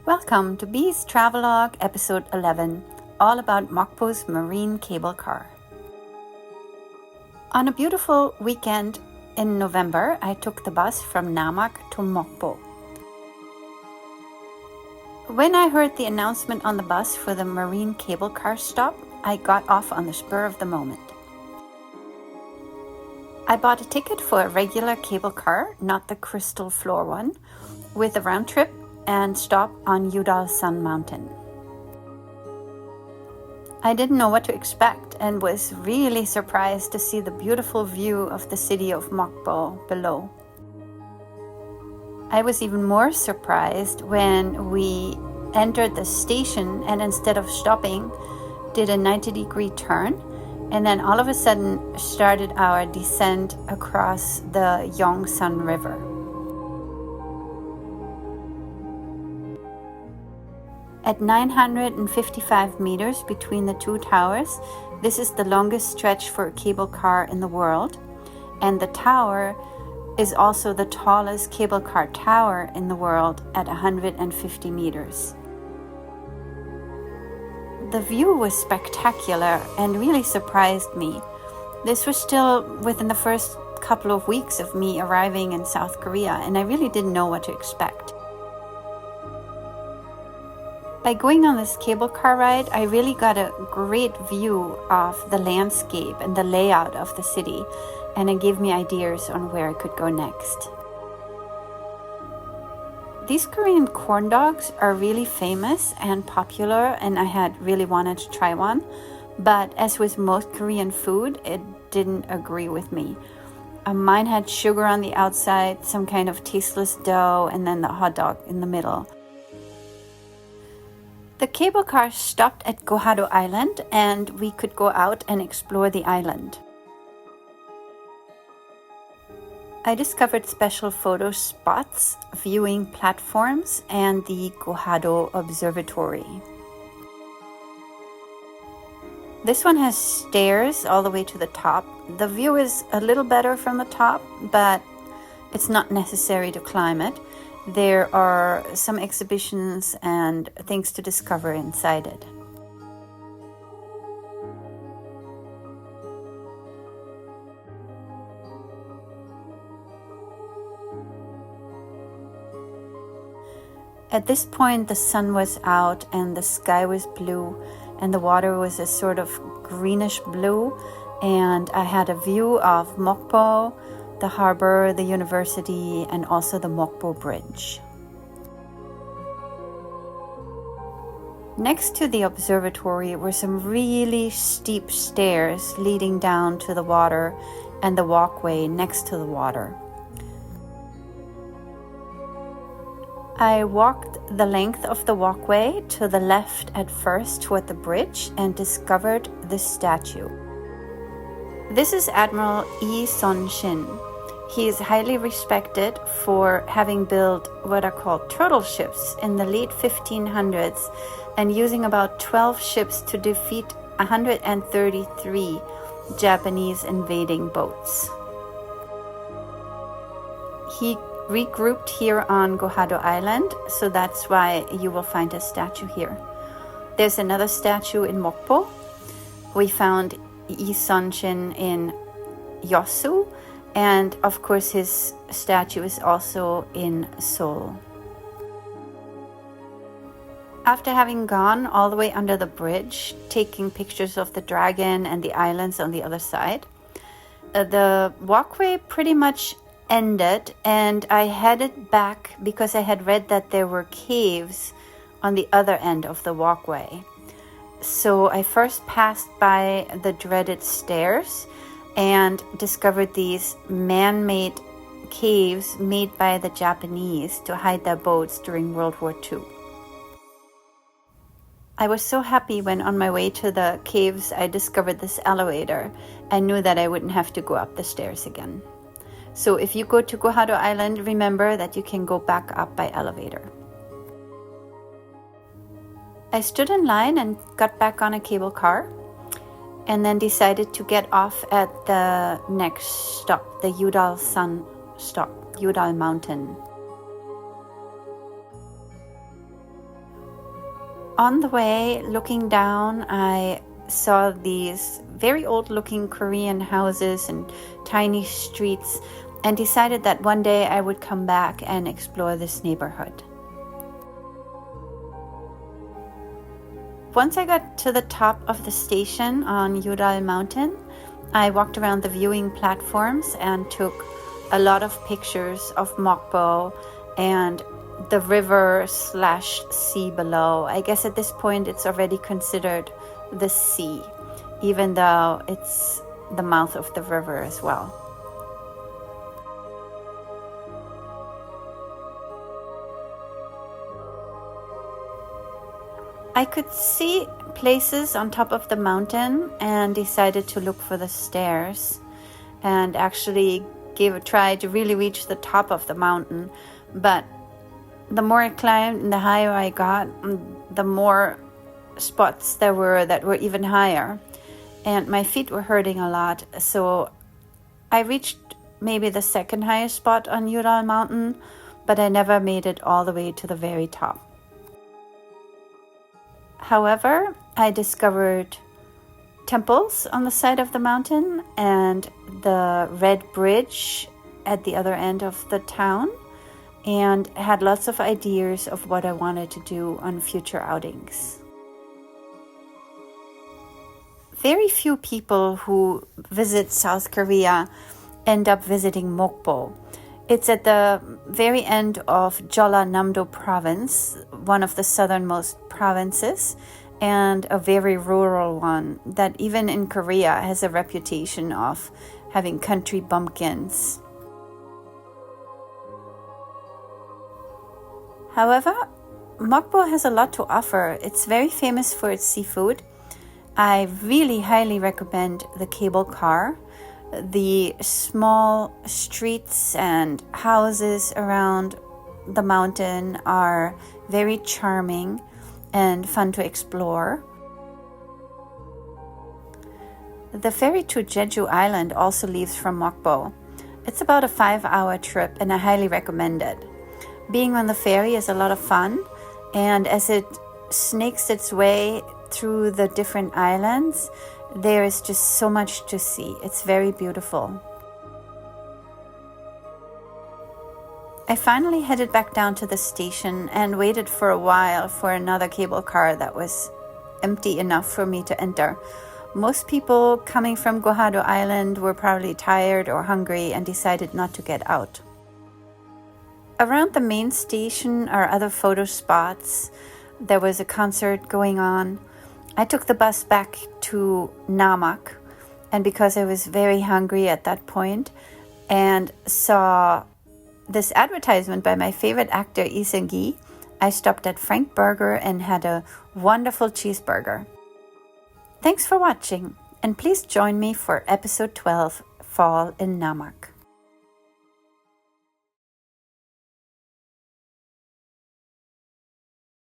Welcome to Bee's Travelogue episode 11, all about Mokpo's marine cable car. On a beautiful weekend in November, I took the bus from Namak to Mokpo. When I heard the announcement on the bus for the marine cable car stop, I got off on the spur of the moment. I bought a ticket for a regular cable car, not the crystal floor one, with a round trip and stop on Udal Sun Mountain. I didn't know what to expect and was really surprised to see the beautiful view of the city of Mokpo below. I was even more surprised when we entered the station and instead of stopping, did a 90-degree turn and then all of a sudden started our descent across the Yongsan River. At 955 meters between the two towers, this is the longest stretch for a cable car in the world, and the tower is also the tallest cable car tower in the world at 150 meters. The view was spectacular and really surprised me. This was still within the first couple of weeks of me arriving in South Korea, and I really didn't know what to expect. By going on this cable car ride, I really got a great view of the landscape and the layout of the city, and it gave me ideas on where I could go next. These Korean corn dogs are really famous and popular, and I had really wanted to try one, but as with most Korean food, it didn't agree with me. Mine had sugar on the outside, some kind of tasteless dough, and then the hot dog in the middle. The cable car stopped at Gohado Island and we could go out and explore the island. I discovered special photo spots, viewing platforms, and the Gohado Observatory. This one has stairs all the way to the top. The view is a little better from the top, but it's not necessary to climb it. There are some exhibitions and things to discover inside it. At this point, the sun was out and the sky was blue and the water was a sort of greenish blue, and I had a view of Mokpo, the harbor, the university, and also the Mokpo Bridge. Next to the observatory were some really steep stairs leading down to the water and the walkway next to the water. I walked the length of the walkway to the left at first toward the bridge and discovered this statue. This is Admiral Yi Sun-shin. He is highly respected for having built what are called turtle ships in the late 1500s and using about 12 ships to defeat 133 Japanese invading boats. He regrouped here on Gohado Island, so that's why you will find a statue here. There's another statue in Mokpo. We found Yi Sun-shin in Yosu, and of course his statue is also in Seoul. After having gone all the way under the bridge, taking pictures of the dragon and the islands on the other side, the walkway pretty much ended and I headed back because I had read that there were caves on the other end of the walkway. So I first passed by the dreaded stairs and discovered these man-made caves made by the Japanese to hide their boats during World War II. I was so happy when on my way to the caves I discovered this elevator and knew that I wouldn't have to go up the stairs again. So if you go to Gohado Island, remember that you can go back up by elevator. I stood in line and got back on a cable car and then decided to get off at the next stop, the Udal Sun stop, Udal Mountain. On the way, looking down, I saw these very old-looking Korean houses and tiny streets and decided that one day I would come back and explore this neighborhood. Once I got to the top of the station on Ural Mountain, I walked around the viewing platforms and took a lot of pictures of Mokpo and the river/sea below. I guess at this point it's already considered the sea, even though it's the mouth of the river as well. I could see places on top of the mountain and decided to look for the stairs and actually gave a try to really reach the top of the mountain. But the more I climbed and the higher I got, the more spots there were that were even higher. And my feet were hurting a lot. So I reached maybe the second highest spot on Ural Mountain, but I never made it all the way to the very top. However, I discovered temples on the side of the mountain and the red bridge at the other end of the town, and had lots of ideas of what I wanted to do on future outings. Very few people who visit South Korea end up visiting Mokpo. It's at the very end of Jeollanam-do province, one of the southernmost provinces, and a very rural one that even in Korea has a reputation of having country bumpkins. However, Mokpo has a lot to offer. It's very famous for its seafood. I really highly recommend the cable car. The small streets and houses around the mountain are very charming and fun to explore. The ferry to Jeju Island also leaves from Mokpo. It's about a 5-hour trip and I highly recommend it. Being on the ferry is a lot of fun, and as it snakes its way through the different islands, there is just so much to see. It's very beautiful. I finally headed back down to the station and waited for a while for another cable car that was empty enough for me to enter. Most people coming from Gohado Island were probably tired or hungry and decided not to get out. Around the main station are other photo spots. There was a concert going on. I took the bus back to Namak, and because I was very hungry at that point and saw this advertisement by my favorite actor Lee Seung-gi, I stopped at Frank Burger and had a wonderful cheeseburger. Thanks for watching, and please join me for episode 12, Fall in Namak.